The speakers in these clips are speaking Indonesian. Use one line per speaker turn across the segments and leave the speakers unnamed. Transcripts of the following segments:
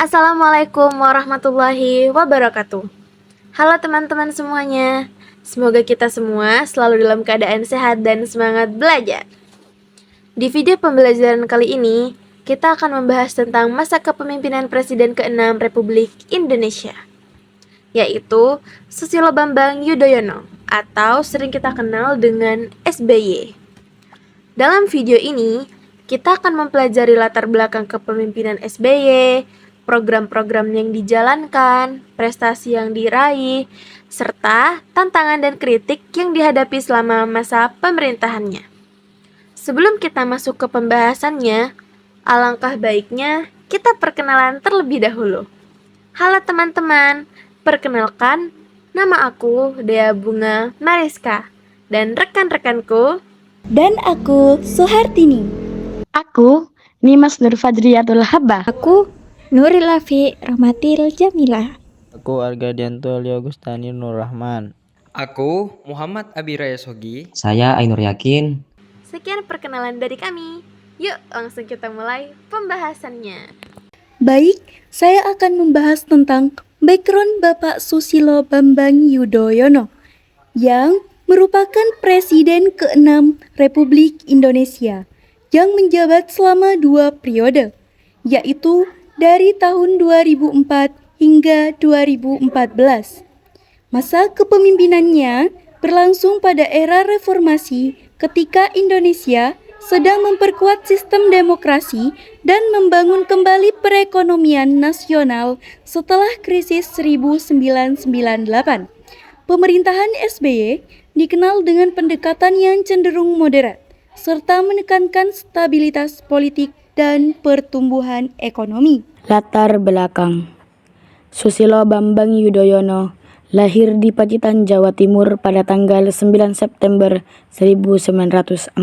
Assalamualaikum warahmatullahi wabarakatuh. Halo teman-teman semuanya. Semoga kita semua selalu dalam keadaan sehat dan semangat belajar. Di video pembelajaran kali ini, kita akan membahas tentang masa kepemimpinan Presiden ke-6 Republik Indonesia, yaitu Susilo Bambang Yudhoyono atau sering kita kenal dengan SBY. Dalam video ini, kita akan mempelajari latar belakang kepemimpinan SBY, program-program yang dijalankan, prestasi yang diraih, serta tantangan dan kritik yang dihadapi selama masa pemerintahannya. Sebelum kita masuk ke pembahasannya, alangkah baiknya kita perkenalan terlebih dahulu. Halo teman-teman, perkenalkan, nama aku Dea Bunga Mariska, dan rekan-rekanku.
Dan aku Suhartini.
Aku Nimas Nur Fadriyatul Habba.
Aku Nuril Lafi Rahmatil Jamilah.
Aku Argadianto Leo Gustani Nur Rahman.
Aku Muhammad Abiraya Sogi.
Saya Ainur Yakin.
Sekian perkenalan dari kami. Yuk langsung kita mulai pembahasannya.
Baik, saya akan membahas tentang background Bapak Susilo Bambang Yudhoyono yang merupakan Presiden ke-6 Republik Indonesia yang menjabat selama 2 periode, yaitu dari tahun 2004 hingga 2014. Masa kepemimpinannya berlangsung pada era reformasi ketika Indonesia sedang memperkuat sistem demokrasi dan membangun kembali perekonomian nasional setelah krisis 1998. Pemerintahan SBY dikenal dengan pendekatan yang cenderung moderat, serta menekankan stabilitas politik dan pertumbuhan ekonomi.
Latar belakang: Susilo Bambang Yudhoyono lahir di Pacitan, Jawa Timur pada tanggal 9 September 1949.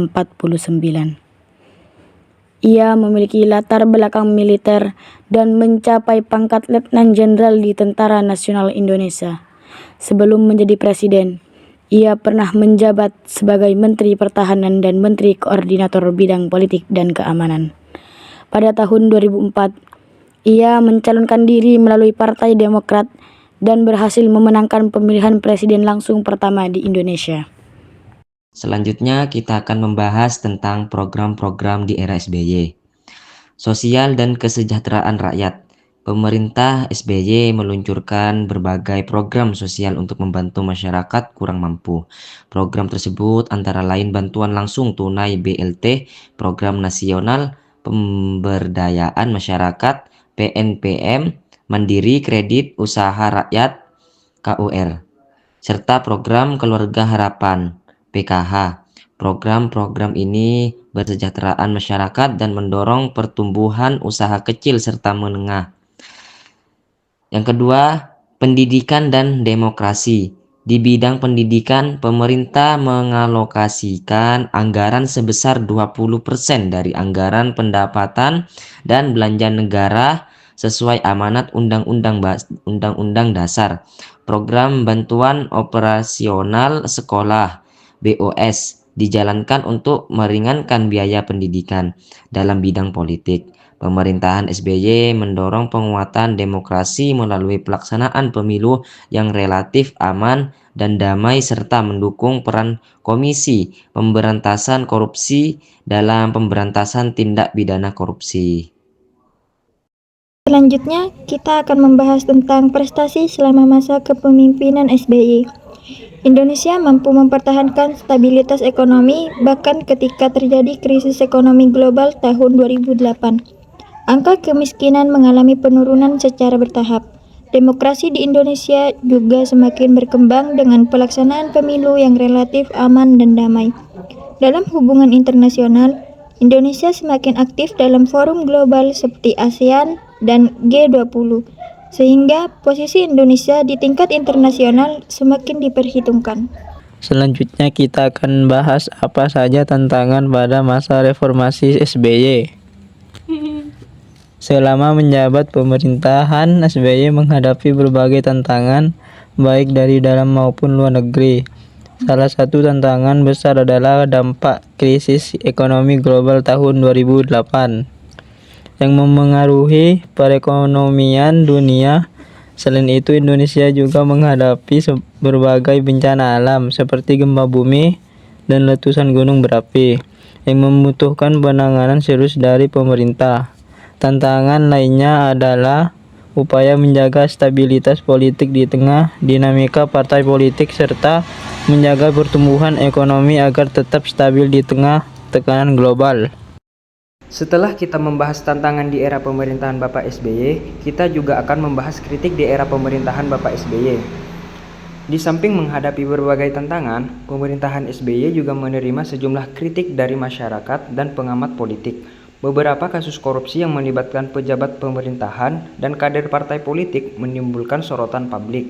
Ia memiliki latar belakang militer dan mencapai pangkat Letnan Jenderal di Tentara Nasional Indonesia. Sebelum menjadi presiden, ia pernah menjabat sebagai Menteri Pertahanan dan Menteri Koordinator Bidang Politik dan Keamanan. Pada tahun 2004, ia mencalonkan diri melalui Partai Demokrat dan berhasil memenangkan pemilihan presiden langsung pertama di Indonesia.
Selanjutnya kita akan membahas tentang program-program di era SBY. Sosial dan kesejahteraan rakyat. Pemerintah SBY meluncurkan berbagai program sosial untuk membantu masyarakat kurang mampu. Program tersebut antara lain bantuan langsung tunai BLT, Program Nasional Pemberdayaan Masyarakat, PNPM, Mandiri Kredit Usaha Rakyat, KUR, serta program Keluarga Harapan, PKH. Program-program ini bersejahteraan masyarakat dan mendorong pertumbuhan usaha kecil serta menengah. Yang kedua, pendidikan dan demokrasi. Di bidang pendidikan, pemerintah mengalokasikan anggaran sebesar 20% dari anggaran pendapatan dan belanja negara sesuai amanat Undang-Undang Dasar. Program Bantuan Operasional Sekolah (BOS) dijalankan untuk meringankan biaya pendidikan. Dalam bidang politik, pemerintahan SBY mendorong penguatan demokrasi melalui pelaksanaan pemilu yang relatif aman dan damai serta mendukung peran Komisi Pemberantasan Korupsi dalam pemberantasan tindak pidana korupsi.
Selanjutnya, kita akan membahas tentang prestasi selama masa kepemimpinan SBY. Indonesia mampu mempertahankan stabilitas ekonomi bahkan ketika terjadi krisis ekonomi global tahun 2008. Angka kemiskinan mengalami penurunan secara bertahap. Demokrasi di Indonesia juga semakin berkembang dengan pelaksanaan pemilu yang relatif aman dan damai. Dalam hubungan internasional, Indonesia semakin aktif dalam forum global seperti ASEAN dan G20, sehingga posisi Indonesia di tingkat internasional semakin diperhitungkan.
Selanjutnya kita akan bahas apa saja tantangan pada masa reformasi SBY. Selama menjabat pemerintahan, SBY menghadapi berbagai tantangan baik dari dalam maupun luar negeri. Salah satu tantangan besar adalah dampak krisis ekonomi global tahun 2008. yang memengaruhi perekonomian dunia. Selain itu, Indonesia juga menghadapi berbagai bencana alam seperti gempa bumi dan letusan gunung berapi yang membutuhkan penanganan serius dari pemerintah. Tantangan lainnya adalah upaya menjaga stabilitas politik di tengah dinamika partai politik serta menjaga pertumbuhan ekonomi agar tetap stabil di tengah tekanan global.
Setelah kita membahas tantangan di era pemerintahan Bapak SBY, kita juga akan membahas kritik di era pemerintahan Bapak SBY. Di samping menghadapi berbagai tantangan, pemerintahan SBY juga menerima sejumlah kritik dari masyarakat dan pengamat politik. Beberapa kasus korupsi yang melibatkan pejabat pemerintahan dan kader partai politik menimbulkan sorotan publik.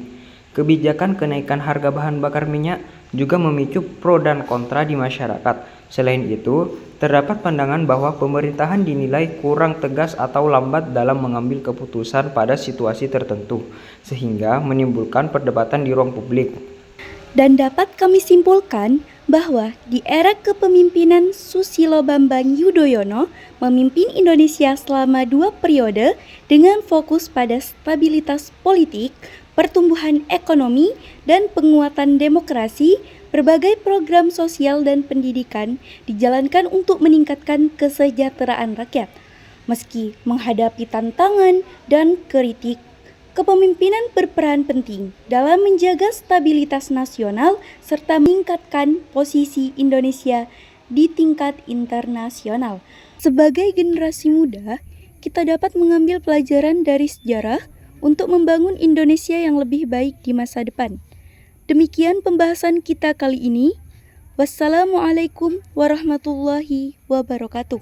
Kebijakan kenaikan harga bahan bakar minyak juga memicu pro dan kontra di masyarakat. Selain itu, terdapat pandangan bahwa pemerintahan dinilai kurang tegas atau lambat dalam mengambil keputusan pada situasi tertentu, sehingga menimbulkan perdebatan di ruang publik.
Dan dapat kami simpulkan bahwa di era kepemimpinan Susilo Bambang Yudhoyono memimpin Indonesia selama 2 periode dengan fokus pada stabilitas politik, pertumbuhan ekonomi, dan penguatan demokrasi. Berbagai program sosial dan pendidikan dijalankan untuk meningkatkan kesejahteraan rakyat. Meski menghadapi tantangan dan kritik, kepemimpinan berperan penting dalam menjaga stabilitas nasional serta meningkatkan posisi Indonesia di tingkat internasional. Sebagai generasi muda, kita dapat mengambil pelajaran dari sejarah untuk membangun Indonesia yang lebih baik di masa depan. Demikian pembahasan kita kali ini. Wassalamualaikum warahmatullahi wabarakatuh.